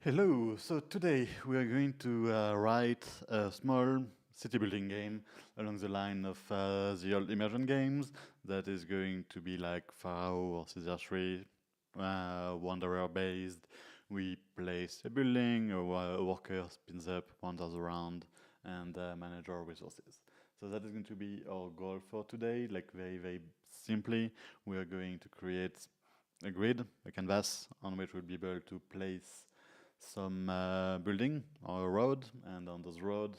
Hello, so today we are going to write a small city building game along the line of the old immersion games that is going to be like Pharaoh or Caesar III, wanderer based. We place a building, a worker spins up, wanders around, and manage our resources. So that is going to be our goal for today, like very simply. We are going to create a grid, a canvas on which we'll be able to place some building or a road, and on this road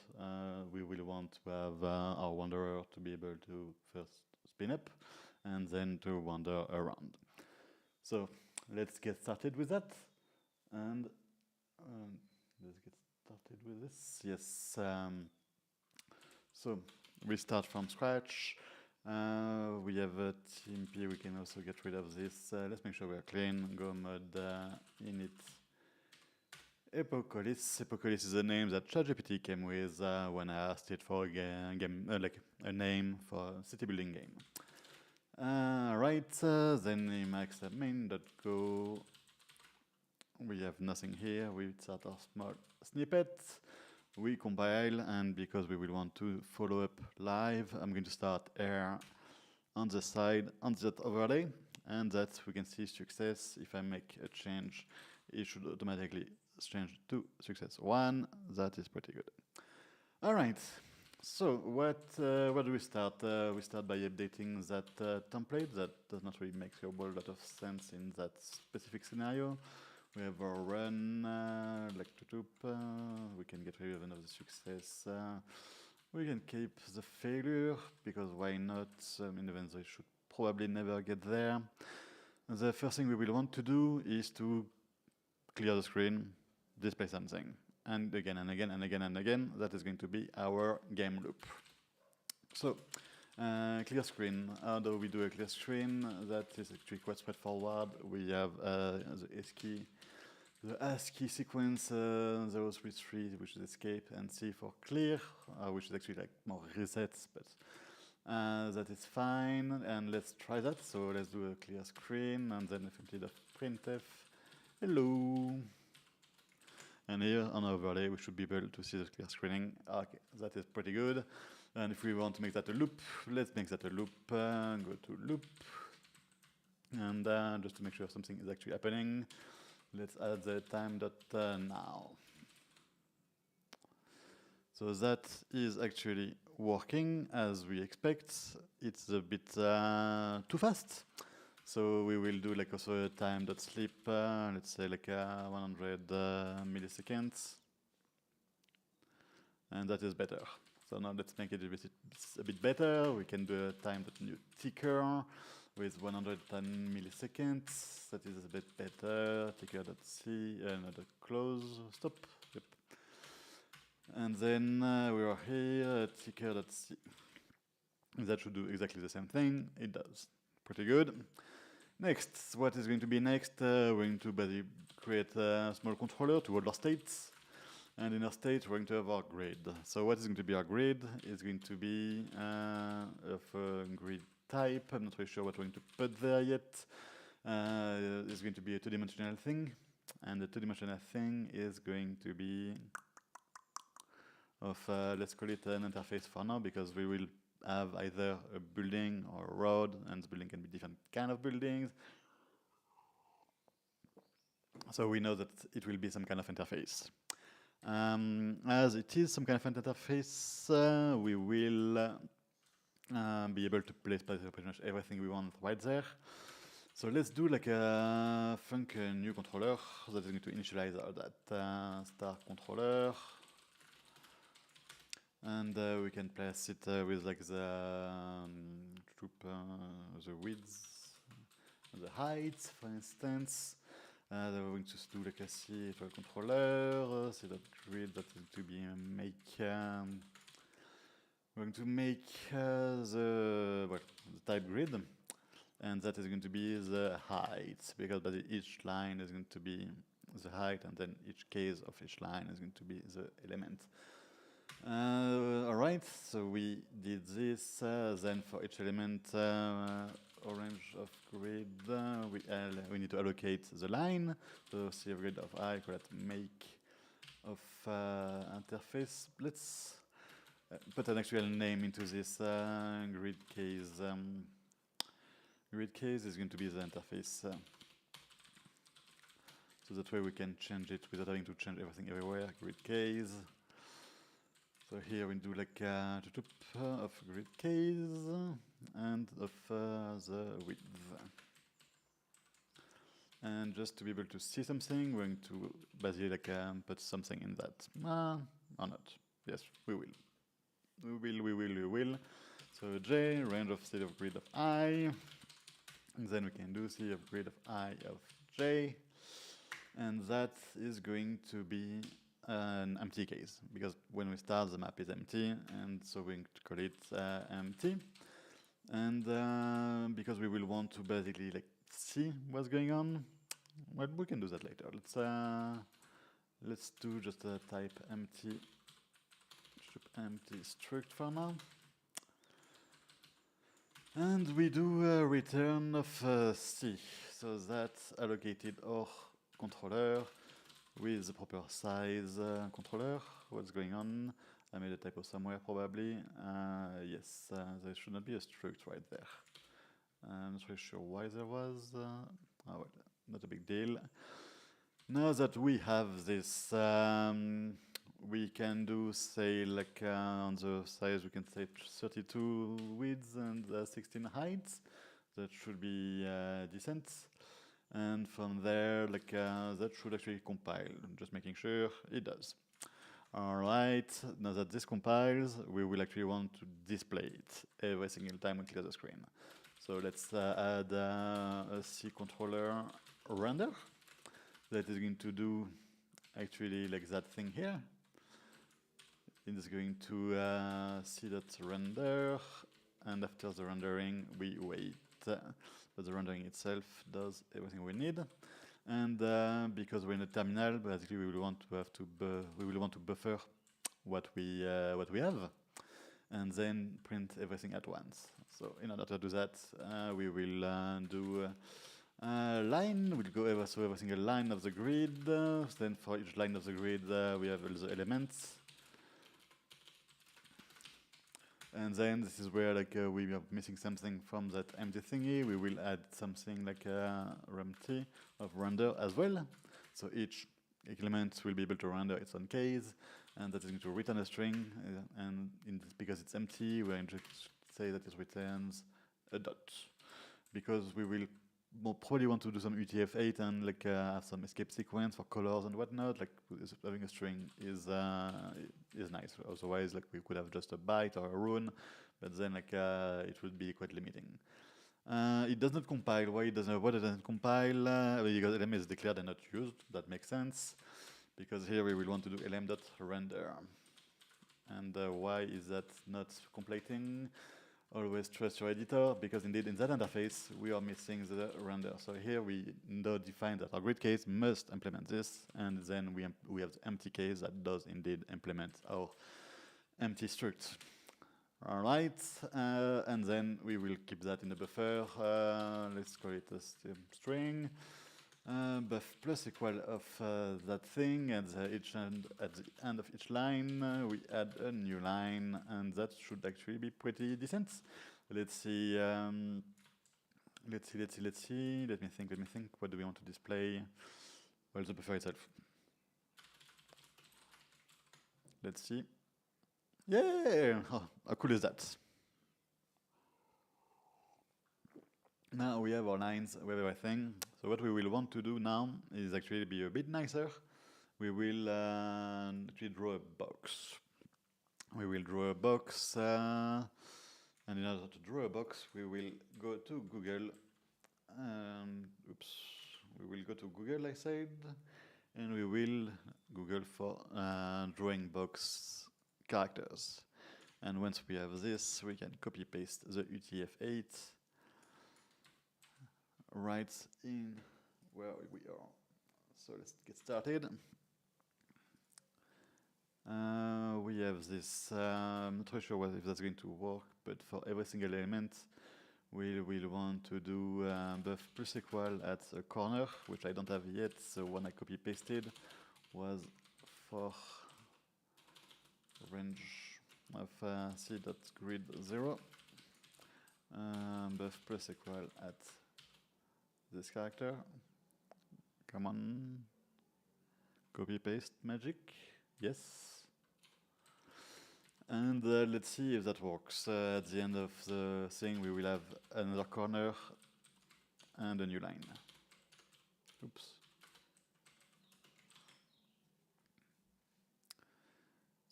we will want to have our wanderer to be able to first spin up and then to wander around. So let's get started with that, and let's get started with this. Yes, so we start from scratch. We have a TMP, we can also get rid of this. Let's make sure we are clean. Go mode init Epocolis. Epocolis is a name that ChatGPT came with when I asked it for a game, like a name for a city building game. Right, then in max.main.go, we have nothing here. We start our small snippet. We compile, and because we will want to follow up live, I'm going to start air on the side on that overlay, and that we can see success. If I make a change, it should automatically change to success 1. That is pretty good. All right. So what do we start? We start by updating that template. That does not really make a whole lot of sense in that specific scenario. We have our run, like tutup. We can get rid of another success. We can keep the failure, because why not? In the event they should probably never get there. The first thing we will want to do is to clear the screen, display something, and again and again and again and again. That is going to be our game loop. So, clear screen. How do we do a clear screen? That is actually quite straightforward. We have the ASCII sequence 033, which is escape, and C for clear, which is actually like more resets, but that is fine. And let's try that. So let's do a clear screen, and then if of printf, hello. And here on overlay, we should be able to see the clear screening. Okay, that is pretty good. And if we want to make that a loop, let's make that a loop. Go to loop. And just to make sure something is actually happening, let's add the time.now. So that is actually working as we expect. It's a bit too fast. So we will do like also a time.sleep, let's say like 100 milliseconds. And that is better. So now let's make it a bit better. We can do a time.new ticker with 110 milliseconds. That is a bit better. Ticker.c, close, stop. Yep. And then we are here, ticker.c. That should do exactly the same thing. It does. Pretty good. Next, what is going to be next? We're going to basically create a small controller to hold our states. And in our state, we're going to have our grid. So what is going to be our grid? It's going to be of a grid type. I'm not really sure what we're going to put there yet. It's going to be a two-dimensional thing. And the two-dimensional thing is going to be of, let's call it an interface for now, because we will have either a building or a road, and the building can be different kind of buildings. So we know that it will be some kind of interface. As it is some kind of interface, we will be able to place pretty much everything we want right there. So let's do like a func new controller that is going to initialize all that star controller. And we can place it with like the the width, the height, for instance. We're going to do like a C for a controller, see that grid that is to be we're going to make the type grid, and that is going to be the height, because each line is going to be the height, and then each case of each line is going to be the element. All right, so we did this. Then for each element, orange of grid, we need to allocate the line. So C of grid of I, call it make of interface. Let's put an actual name into this grid case. Grid case is going to be the interface. So that way we can change it without having to change everything everywhere. Grid case. So here we do like of grid case and of the width. And just to be able to see something, we're going to basically like put something in that. Or not. Yes, we will. We will. So J, range of state of grid of I. And then we can do C of grid of I of J. And that is going to be an empty case, because when we start the map is empty, and so we're going to call it empty. And because we will want to basically like see what's going on, well, we can do that later. Let's do just a type empty struct for now. And we do a return of C, so that's allocated our controller with the proper size controller. What's going on? I made a typo somewhere probably. Yes, there should not be a struct right there. I'm not really sure why there was. Oh well, not a big deal. Now that we have this, we can do, say, like on the size, we can say 32 width and 16 height. That should be decent. And from there, like that should actually compile. Just making sure it does. All right. Now that this compiles, we will actually want to display it every single time we clear the screen. So let's add a C controller render that is going to do actually like that thing here. It is going to see that render, and after the rendering, we wait. But the rendering itself does everything we need. And because we're in a terminal, basically we will want to buffer what we have, and then print everything at once. So in order to do that, we will do a line. We'll go over so every single line of the grid. Then for each line of the grid, we have all the elements. And then this is where like we are missing something from that empty thingy. We will add something like empty of render as well. So each element will be able to render its own case, and that is going to return a string. And because it's empty, we're going to say that it returns a dot, because we will probably want to do some UTF-8 and like have some escape sequence for colors and whatnot. Like having a string is nice. Otherwise, like we could have just a byte or a rune, but then like it would be quite limiting. It does not compile. Why it doesn't? What it doesn't compile? Because lm is declared and not used. That makes sense. Because here we will want to do lm.render. And why is that not completing? Always trust your editor, because indeed in that interface we are missing the render. So here we now define that our grid case must implement this, and then we have the empty case that does indeed implement our empty struct. All right, and then we will keep that in the buffer. Let's call it a string. Buff plus equal of that thing, and at the end of each line we add a new line, and that should actually be pretty decent. Let's see. Let's see. Let me think. What do we want to display? Well, the buffer itself. Let's see. Yeah! How cool is that? Now we have our lines, we have everything. So what we will want to do now is actually be a bit nicer. We will actually draw a box. We will draw a box, and in order to draw a box, we will go to Google. We will go to Google, I said, and we will Google for drawing box characters. And once we have this, we can copy paste the UTF-8 right in where we are. So let's get started. We have this, I'm not really sure if that's going to work, but for every single element, we will want to do buff plus equal at a corner, which I don't have yet, so when I copy pasted was for range of c.grid 0. Buff plus equal at this character. Come on. Copy paste magic. Yes. And let's see if that works. At the end of the thing, we will have another corner and a new line. Oops.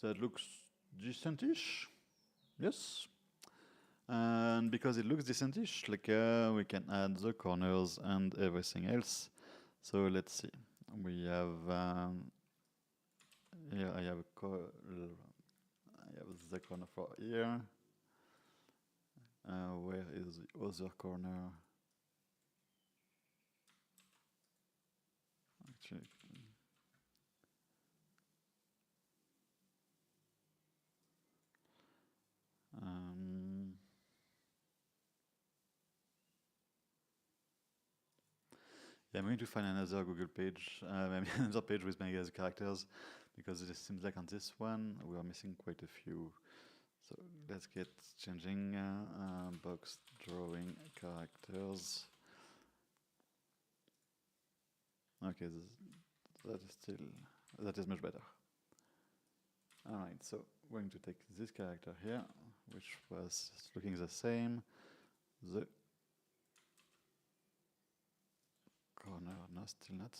That looks decentish. Yes. And because it looks decentish, like we can add the corners and everything else. So let's see. We have here I have the corner for here. Where is the other corner? Actually, yeah, I'm going to find another Google page, maybe another page with my characters, because it seems like on this one we are missing quite a few. So let's get changing box drawing characters. Okay, that is much better. All right, so we're going to take this character here, which was looking the same. The corner, no, still not.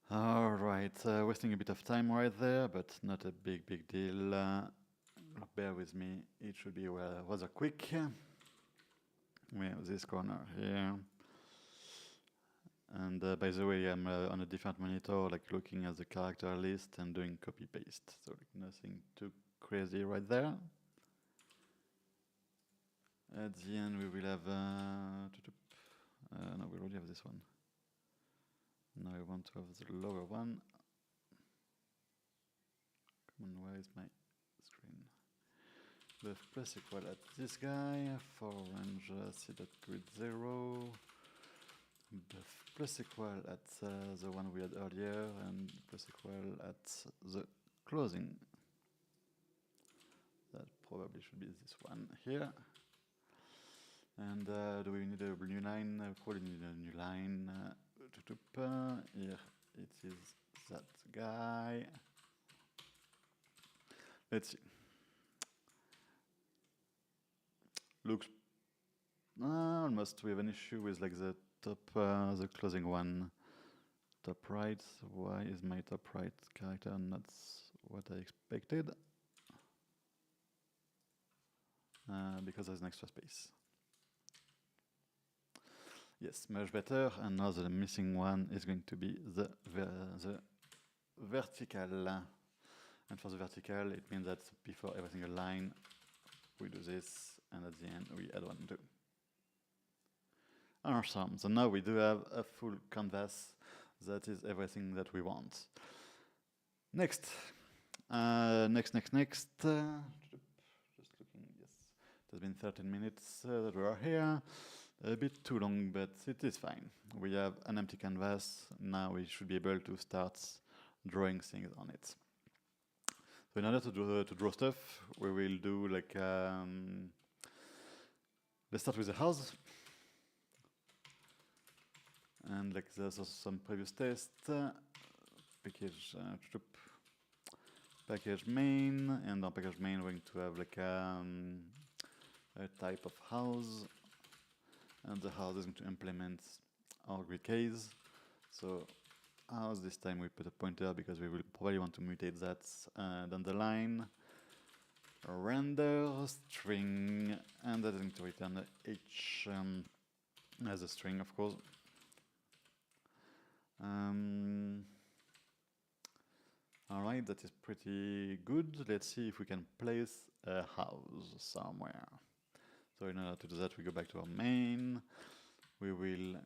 All right, wasting a bit of time right there, but not a big deal. Bear with me, it should be rather quick. We have this corner here. And by the way, I'm on a different monitor, like looking at the character list and doing copy paste. So like nothing too crazy right there. At the end, we will have. No, we already have this one. Now I want to have the lower one. Come on, where is my screen? Buff plus equal at this guy for range c.grid 0. Buff plus equal at the one we had earlier, and plus equal at the closing. That probably should be this one here. And do we need a new line? Probably need a new line. Here it is that guy. Let's see. Looks almost we have an issue with like the top, the closing one. Top right. Why is my top right character not what I expected? Because there's an extra space. Yes, much better. And now the missing one is going to be the vertical. And for the vertical, it means that before every single line, we do this, and at the end, we add one too. Awesome. So now we do have a full canvas. That is everything that we want. Next. Next. Just looking, yes. It has been 13 minutes that we are here. A bit too long, but it is fine. We have an empty canvas. Now we should be able to start drawing things on it. So in order to draw stuff, we will do like, let's start with the house. And like there's also some previous tests. Package main, and on package main we're going to have like a type of house. And the house is going to implement our grid case. So house, this time we put a pointer because we will probably want to mutate that down the line. Render string, and that is going to return h as a string, of course. All right, that is pretty good. Let's see if we can place a house somewhere. So in order to do that, we go back to our main. We will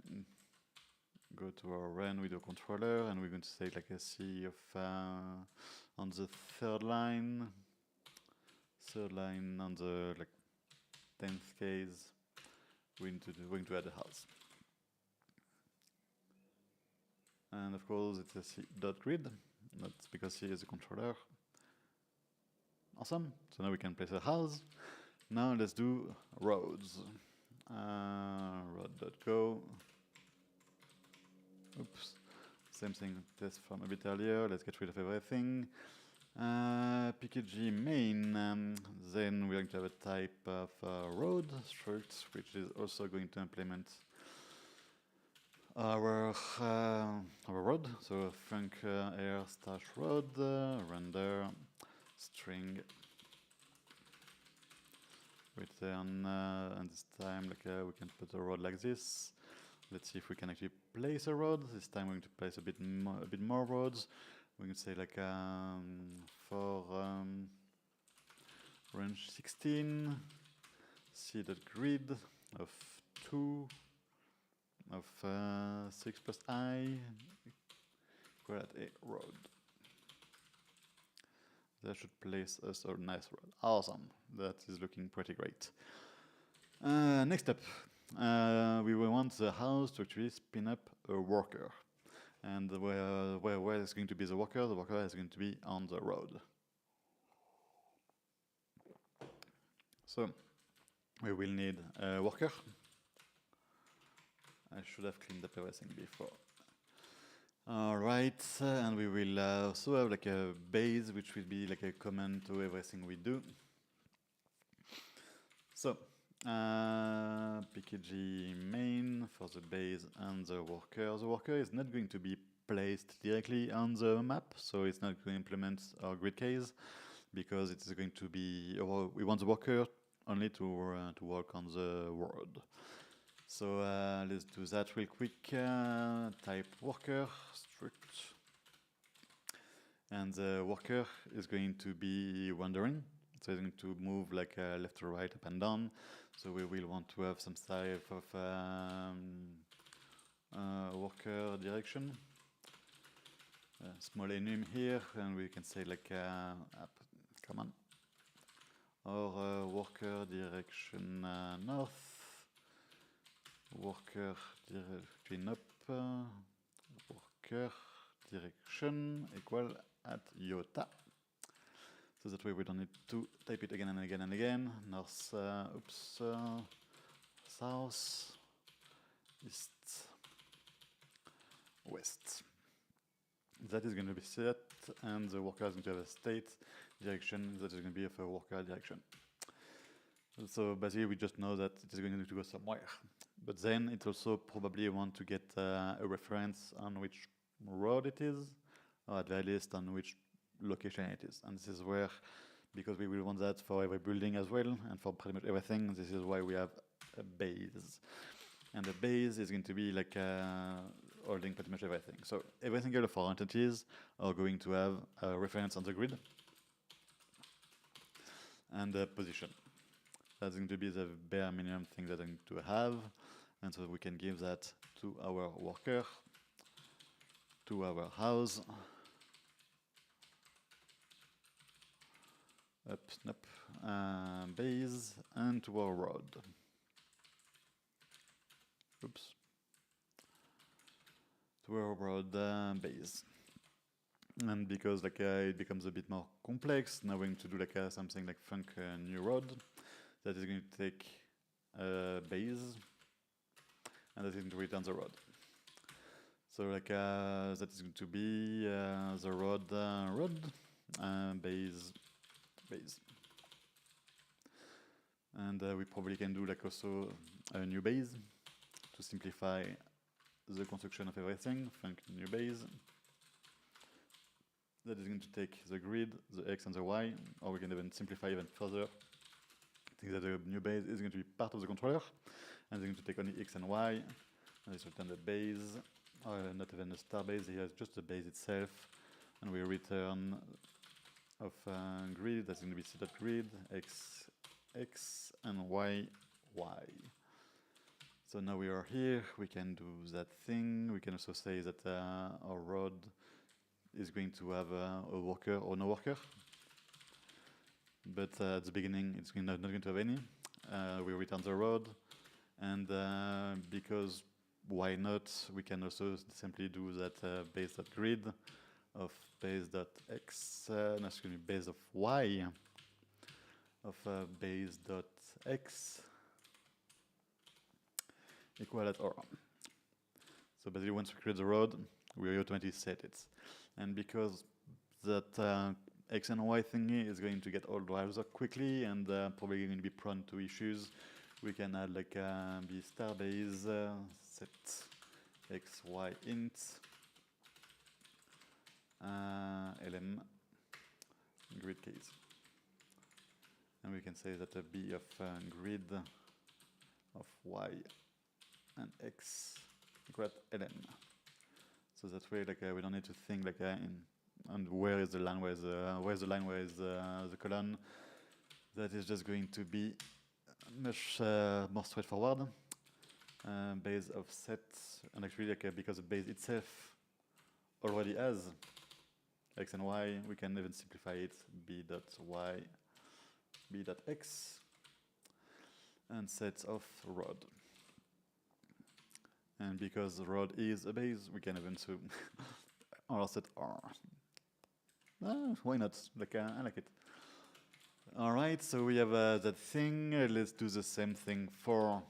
go to our run with the controller, and we're going to say like a C of on the third line on the like 10th case. We're going to add a house, and of course it's a C dot grid. That's because C is a controller. Awesome. So now we can place a house. Now let's do roads. Road.go. Oops. Same thing test from a bit earlier. Let's get rid of everything. PKG main. Then we're going to have a type of road struct, which is also going to implement our road. So func air stash road render string return, and this time like we can put a road like this. Let's see if we can actually place a road. This time we're going to place a bit more roads. We can say like for range 16 c.grid of 2 of 6 plus I equal at a road. That should place us a nice road. Awesome. That is looking pretty great. Next up, we will want the house to actually spin up a worker. And where is going to be the worker? The worker is going to be on the road. So we will need a worker. I should have cleaned up everything before. Alright, and we will also have like a base, which will be like a command to everything we do. So, pkg main for the base and the worker. The worker is not going to be placed directly on the map, so it's not going to implement our grid case, because it is going to be, we want the worker only to work on the world. So let's do that real quick. Type worker struct, and the worker is going to be wandering. So it's going to move like left to right, up and down. So we will want to have some type of worker direction. Small enum here, and we can say like up, come on, or worker direction north. Worker direction up, worker direction equal at iota. So that way we don't need to type it again and again and again. North, south, east, west. That is going to be set, and the worker is going to have a state direction that is going to be of a worker direction. So basically we just know that it is going to go somewhere. But then it also probably want to get a reference on which road it is, or at the least on which location it is. And this is where, because we will want that for every building as well, and for pretty much everything, this is why we have a base. And the base is going to be like holding pretty much everything. So every single of our entities are going to have a reference on the grid and a position. That's going to be the bare minimum thing that I'm going to have. And so we can give that to our worker, to our house, up, snap, base, and to our road. Oops. To our road base. And because like it becomes a bit more complex, now we're going to do like something like func new road. That is going to take a base, and that is going to return the road. So like that is going to be the road base. And we probably can do like also a new base to simplify the construction of everything. Func new base. That is going to take the grid, the x and the y, or we can even simplify even further. I think that the new base is going to be part of the controller, and it's going to take only x and y, and it's return the base, or not even a star base, it has just the base itself, and we return of grid, that's going to be c.grid, x, and y, y. So now we are here, we can do that thing. We can also say that our road is going to have a worker or no worker. But at the beginning, it's not going to have any. We return the road, and because why not, we can also simply do that base.grid of base.x, no, excuse me, base of y of base.x equal at or. So basically, once we create the road, we automatically set it. And because that X and Y thingy is going to get old rather quickly and probably going to be prone to issues, we can add like b star base set x y int lm grid case, and we can say that a b of grid of y and x equal ln. So that way, like we don't need to think like and where is the line, where's the line, where is the column. That is just going to be much more straightforward. Base of set, and actually like because the base itself already has x and y, we can even simplify it b.y, b.x, and set of rod. And because the rod is a base, we can even so or set r. Why not? Like I like it. All right, so we have that thing. Let's do the same thing for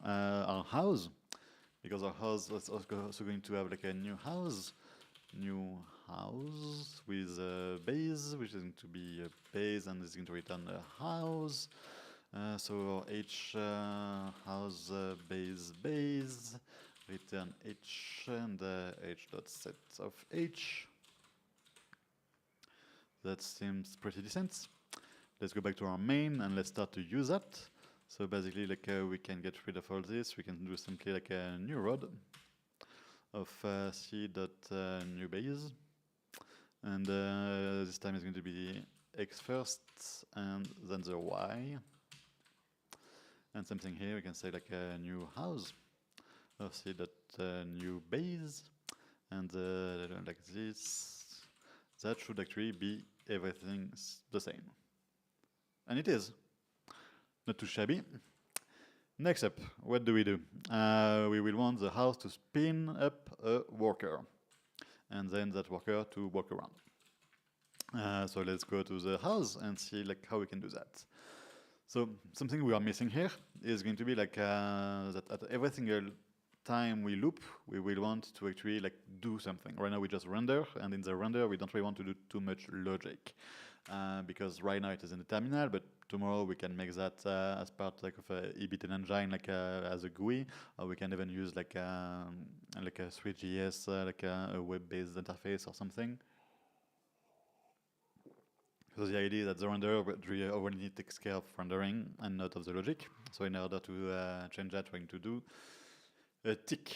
our house, because our house is also going to have like a new house with a base, which is going to be a base and is going to return a house. So h house base return h and h dot set of h. That seems pretty decent. Let's go back to our main and let's start to use that. So basically, like we can get rid of all this. We can do simply like a new rod of c dot new base, and this time it's going to be x first and then the y. And something here, we can say like a new house of c dot new base, and like this. That should actually be everything the same. And it is. Not too shabby. Next up, what do? We will want the house to spin up a worker, and then that worker to walk around. So let's go to the house and see like how we can do that. So something we are missing here is going to be like that at every single time we loop, we will want to actually like do something. Right now we just render, and in the render we don't really want to do too much logic, because right now it is in the terminal, but tomorrow we can make that as part like of a EBT engine, like as a GUI, or we can even use like a Swift.js, like a web-based interface or something. So the idea that the renderer already takes care of rendering and not of the logic. So in order to change that, we're going to do a tick.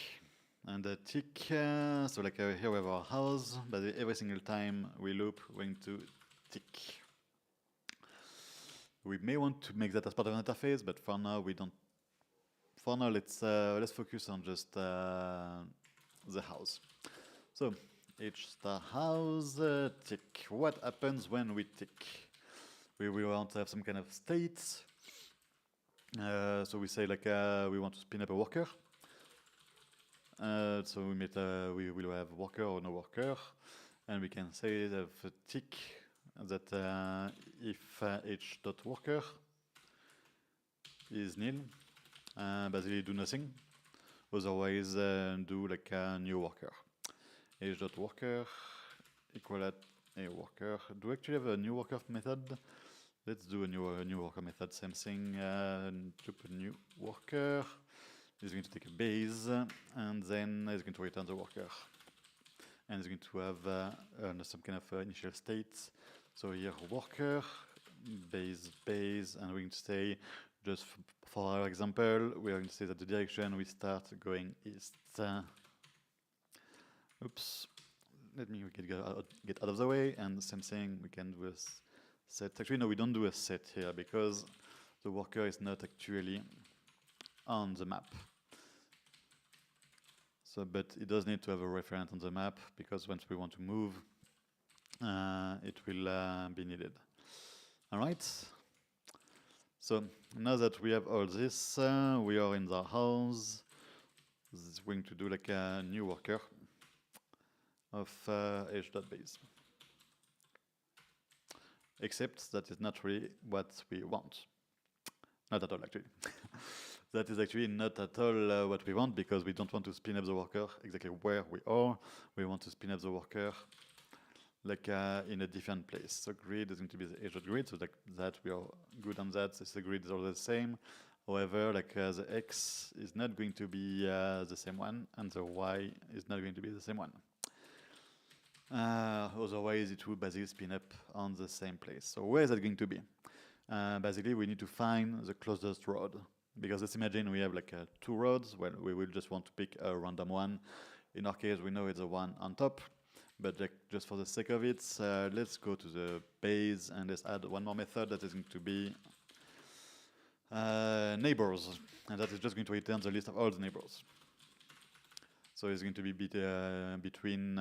And a tick, so like here we have our house, but every single time we loop, we're going to tick. We may want to make that as part of an interface, but for now we don't. For now, let's focus on just the house. So h star house tick. What happens when we tick? We want to have some kind of state. So we say like we want to spin up a worker. So we will have worker or no worker, and we can say that for tick that if h dot worker is nil, basically do nothing. Otherwise, do like a new worker. H dot worker equal at a worker. Do we actually have a new worker method? Let's do a new worker method. Same thing. To put new worker. It's going to take a base, and then it's going to return the worker. And it's going to have some kind of initial state. So here worker, base, and we're going to say, just for our example, we are going to say that the direction we start going east. Oops, let me get out of the way, and the same thing we can do a set. Actually, no, we don't do a set here, because the worker is not actually on the map. So, but it does need to have a reference on the map, because once we want to move, it will be needed. All right. So now that we have all this, we are in the house. This is going to do like a new worker of age.base. Except that is not really what we want. Not at all, actually. That is actually not at all what we want, because we don't want to spin up the worker exactly where we are. We want to spin up the worker like in a different place. So grid is going to be the age.grid, so that we are good on that. So the grid is all the same. However, like the x is not going to be the same one, and the y is not going to be the same one. Otherwise, it would basically spin up on the same place. So where is that going to be? Basically, we need to find the closest road, because let's imagine we have like 2 roads. Well, we will just want to pick a random one. In our case, we know it's the one on top, but like just for the sake of it, let's go to the base and let's add one more method that is going to be neighbors, and that is just going to return the list of all the neighbors. So it's going to be between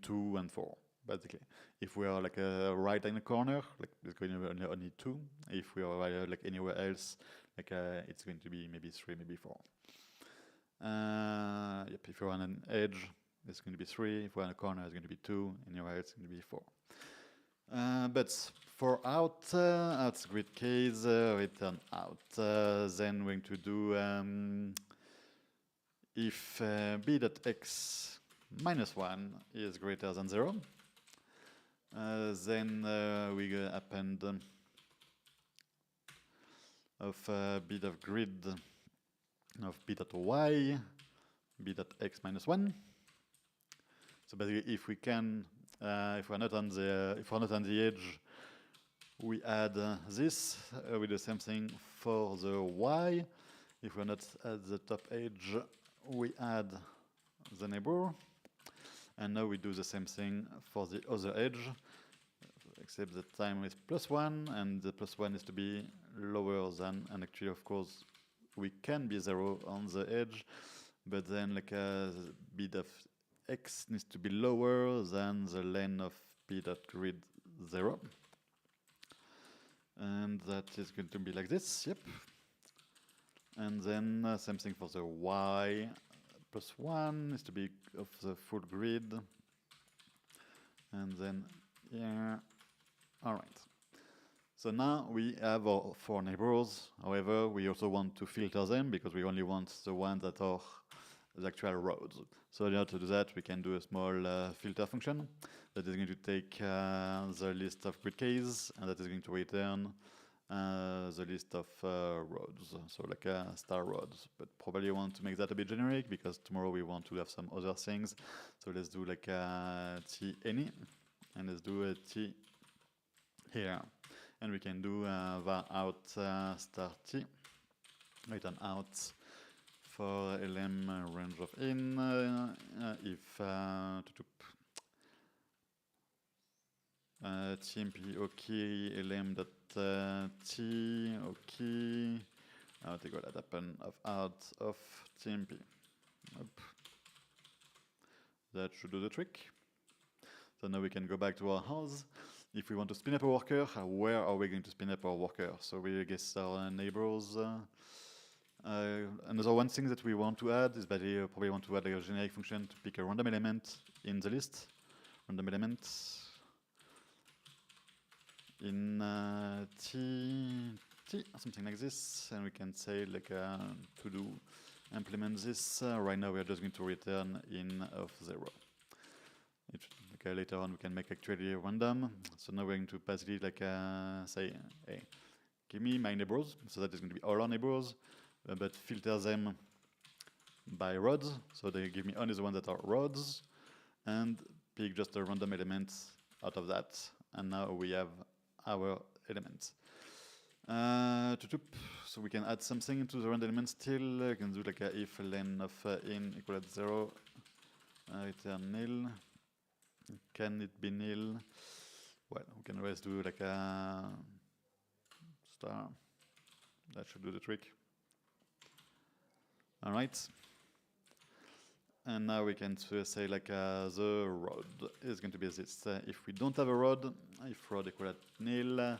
2 and 4, basically. If we are like right in the corner, like it's going to be only 2. If we are like anywhere else, like it's going to be maybe 3, maybe 4. Yep. If you're on an edge, it's going to be 3. If we're in a corner, it's going to be 2. Anywhere else, it's going to be 4. But for out grid case, return out. Then we're going to do if b.x minus 1 is greater than 0, then we append of b.grid of b.y b.x minus 1. So basically, if we can, if we're not on the edge, we add this. We do the same thing for the y. If we're not at the top edge, we add the neighbor. And now we do the same thing for the other edge, except the time is +1, and the +1 is to be lower than, and actually, of course, we can be 0 on the edge, but then like the b.x needs to be lower than the len of b.grid 0. And that is going to be like this, yep. And then same thing for the y. +1 is to be of the full grid. And then, yeah, all right. So now we have our 4 neighbors. However, we also want to filter them, because we only want the ones that are the actual roads. So in order to do that, we can do a small filter function that is going to take the list of grid keys, and that is going to return the list of roads, so like star roads. But probably you want to make that a bit generic, because tomorrow we want to have some other things. So let's do like t any, and let's do a t here. And we can do var out star t, return out for lm range of in if tmp ok lm dot t ok take all that happen of out of tmp. That should do the trick. So now we can go back to our house. If we want to spin up a worker, where are we going to spin up our worker? So we guess our neighbors. Another one thing that we want to add is that we probably want to add a generic function to pick a random element in the list. Random element in t something like this, and we can say like to do implement this. Right now we are just going to return in of 0. Okay, later on we can make actually random. So now we're going to basically like say, hey, give me my neighbors. So that is going to be all our neighbors, but filter them by rods. So they give me only the ones that are rods, and pick just a random element out of that. And now we have our elements. So we can add something into the random element still. We can do like a if len of in equal at 0, return nil. Can it be nil? Well, we can always do like a star. That should do the trick. All right. And now we can say like the road is going to be this. If we don't have a road, if road equal at nil,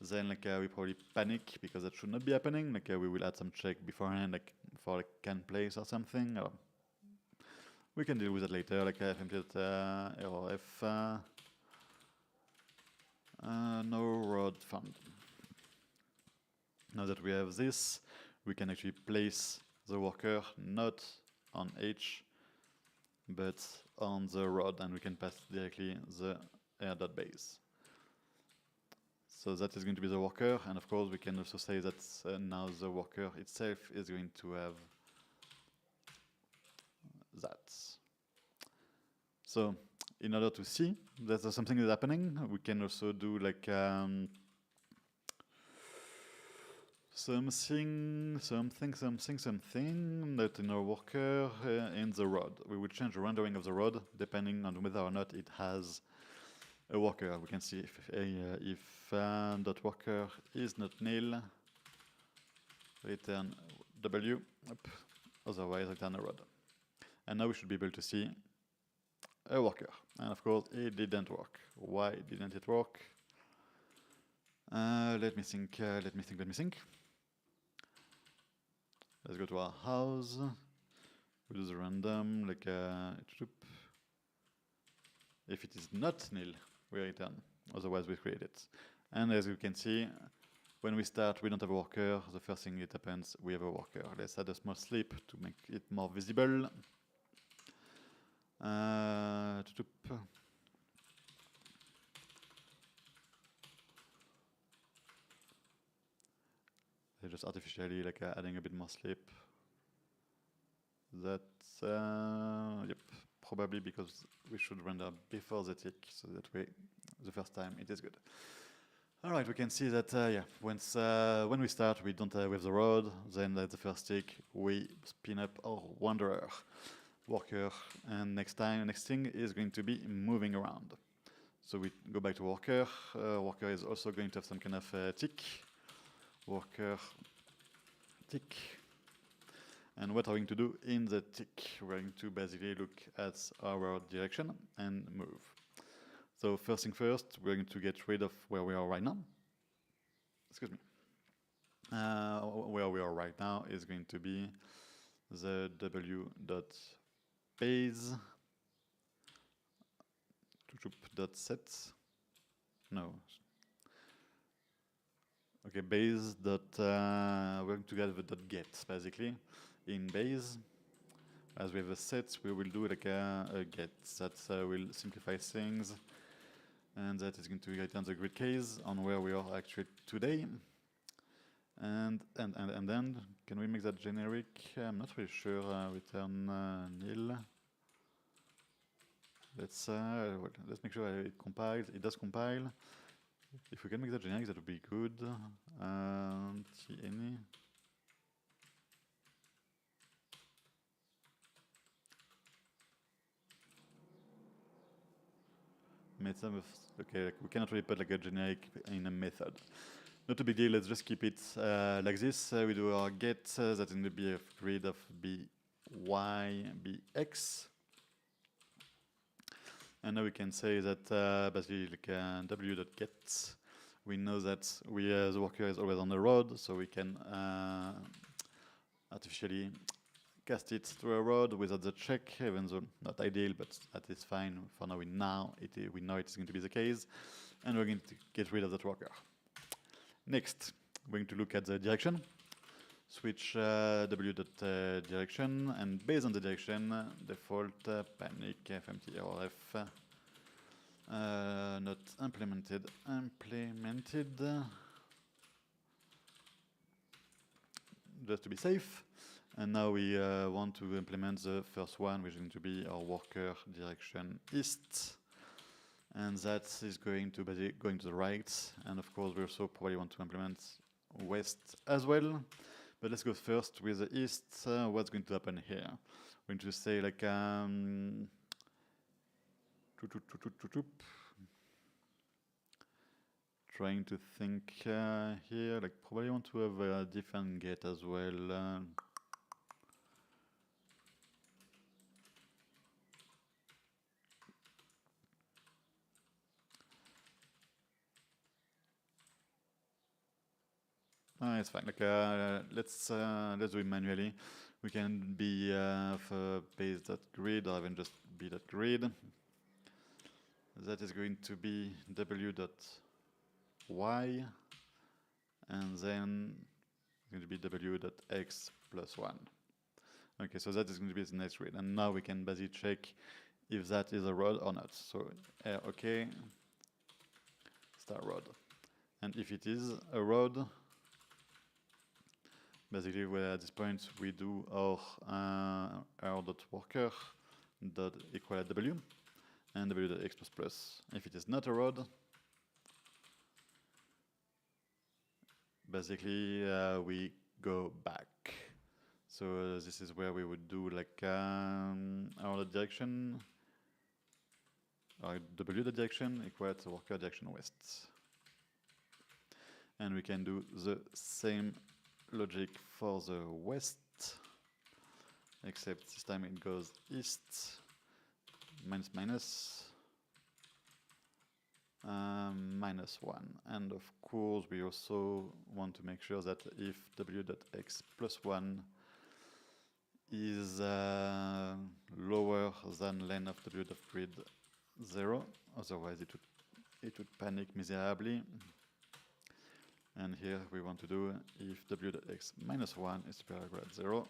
then like we probably panic because that should not be happening. Like we will add some check beforehand, like for like can place or something. We can deal with that later, like error F. No road found. Now that we have this, we can actually place the worker not on H, but on the road, and we can pass directly the air.base. So that is going to be the worker, and of course we can also say that now the worker itself is going to have that. So in order to see that something is happening, we can also do like something that in our worker in the rod. We will change the rendering of the rod depending on whether or not it has a worker. We can see if dot worker is not nil, return W, otherwise return a rod. And now we should be able to see a worker. And of course it didn't work. Why didn't it work? Let me think. Let's go to our house. We do the random, like if it is not nil, we return. Otherwise, we create it. And as you can see, when we start, we don't have a worker. The first thing that happens, we have a worker. Let's add a small slip to make it more visible. Just artificially like adding a bit more slip. That's yep, probably because we should render before the tick, so that way the first time it is good. All right, we can see that yeah, when we start, we don't with the road. Then at the first tick, we spin up our wanderer worker, and next thing is going to be moving around. So we go back to worker. Worker is also going to have some kind of tick. Worker tick. And what are we going to do in the tick? We're going to basically look at our direction and move. So first thing first, we're going to get rid of where we are right now. Excuse me. Where we are right now is going to be the w.base .set. No. Okay, base dot, we're going to get the dot get basically in base. As we have a set, we will do like a get that will simplify things, and that is going to return the grid case on where we are actually today. And then can we make that generic? I'm not really sure. Return nil. Let's make sure it compiles. It does compile. If we can make that generic, that would be good. Any. Method of, okay, like we cannot really put like a generic in a method. Not a big deal. Let's just keep it like this. We do our get that in the be a grid of by bx. And now we can say that basically like w.get, we know that the worker is always on the road, so we can artificially cast it through a road without the check, even though not ideal, but that is fine. For now, we know it is going to be the case, and we're going to get rid of that worker. Next, we're going to look at the direction. Switch w.direction, and based on the direction, default panic fmt or f not implemented. Just to be safe. And now we want to implement the first one, which is going to be our worker direction east. And that is going to be going to the right. And of course, we also probably want to implement west as well. But let's go first with the east. What's going to happen here? We're going to say like trying to think here, like probably want to have a different gate as well. It's fine. Like let's do it manually. We can be for base.grid or even just b.grid. That is going to be w.y, and then it's going to be w.x plus 1. Okay, so that is going to be the next grid. And now we can basically check if that is a rod or not. So okay, start rod. And if it is a rod, basically at this point we do our r.worker dot equal w and w.x plus plus. If it is not a rod, basically we go back. So this is where we would do like our direction, or w direction equal to worker direction west. And we can do the same logic for the west, except this time it goes east, minus minus, -1. And of course we also want to make sure that if w.x plus 1 is lower than len of w.grid 0, otherwise it would panic miserably. And here we want to do if w.x minus 1 is superior or equal to 0,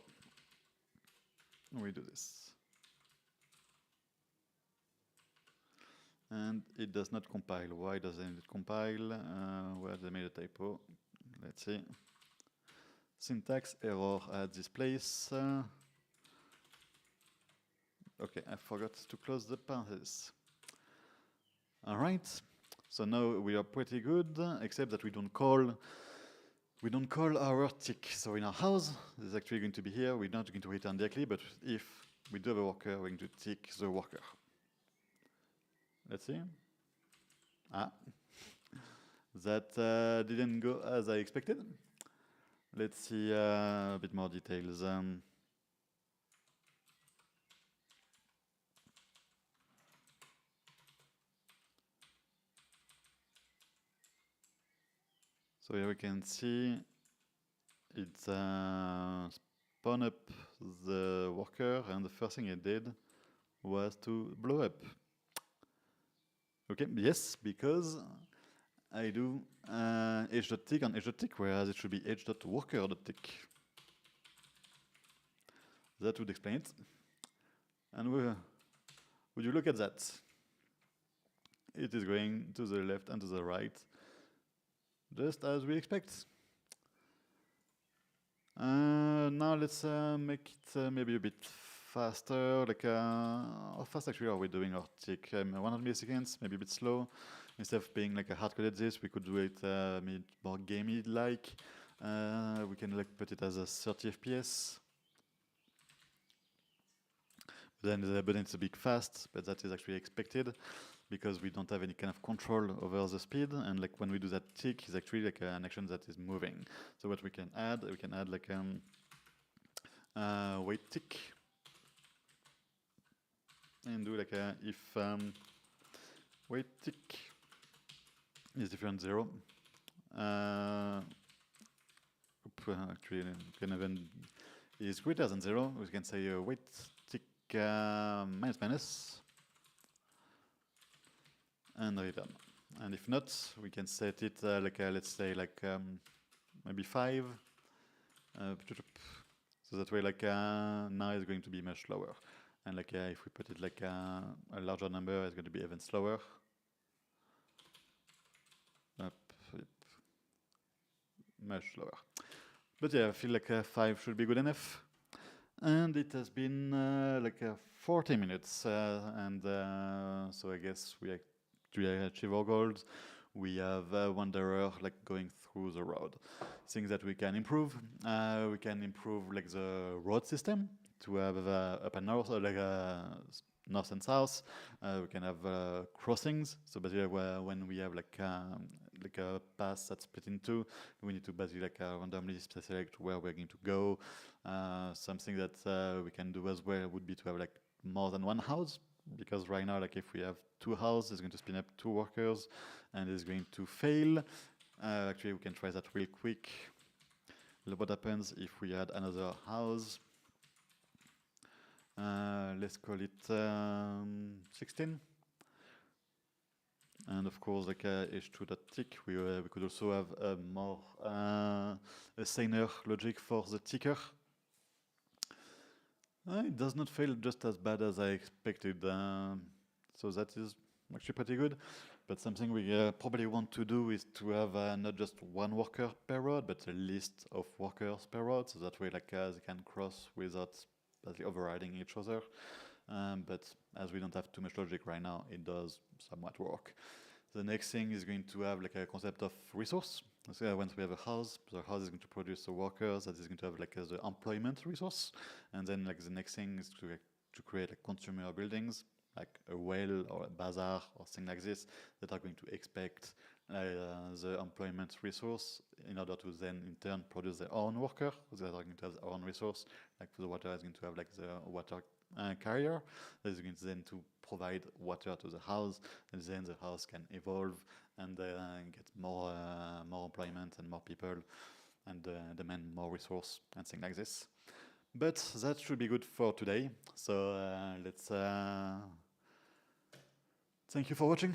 we do this. And it does not compile. Why doesn't it compile? Where they made a typo. Let's see. Syntax error at this place. Okay, I forgot to close the parentheses. All right. So now we are pretty good, except that we don't call our tick. So in our house, this is actually going to be here. We're not going to return directly, but if we do have a worker, we're going to tick the worker. Let's see. That didn't go as I expected. Let's see a bit more details. So here we can see it spawn up the worker, and the first thing it did was to blow up. Okay, yes, because I do h.tick on h.tick, whereas it should be h.worker.tick. That would explain it. And would you look at that? It is going to the left and to the right, just as we expect. Now let's make it maybe a bit faster. Like, how fast actually are we doing our tick? 100 milliseconds, maybe a bit slow. Instead of being like a hard-coded this, we could do it more gamey-like. We can like put it as a 30 FPS. But then it's a bit fast, but that is actually expected because we don't have any kind of control over the speed. And like when we do that tick, it's actually like an action that is moving. So what we can add like wait tick, and do like a if wait tick is different 0. Actually, can even is greater than 0. We can say wait tick minus minus and return. And if not, we can set it like let's say like maybe 5. So that way, like now it's going to be much slower. And like if we put it like a larger number, it's going to be even slower. Much slower. But yeah, I feel like 5 should be good enough. And it has been like 40 minutes, and so I guess we achieve our goals. We have Wanderer like going through the road. Things that we can improve. We can improve like the road system to have up and north, like north and south. We can have crossings. So basically, when we have like like a path that's split in two. We need to basically like randomly select where we're going to go. Something that we can do as well would be to have like more than one house, because right now, like if we have two houses, it's going to spin up two workers, and it's going to fail. Actually, we can try that real quick. Look what happens if we add another house. Let's call it 16. And of course, like h2.tick, we could also have a more a signer logic for the ticker. It does not fail just as bad as I expected, so that is actually pretty good. But something we probably want to do is to have not just one worker per road, but a list of workers per road, so that way like they can cross without basically overriding each other. But as we don't have too much logic right now, it does somewhat work. The next thing is going to have like a concept of resource. So once we have a house, the house is going to produce the workers, that is going to have like the employment resource. And then like the next thing is to create like consumer buildings, like a well or a bazaar or things like this, that are going to expect the employment resource in order to then in turn produce their own worker, that are going to have their own resource. Like the water is going to have like the water carrier that is going to then to provide water to the house, and then the house can evolve and get more employment and more people, and demand more resource and things like this. But that should be good for today. So let's thank you for watching.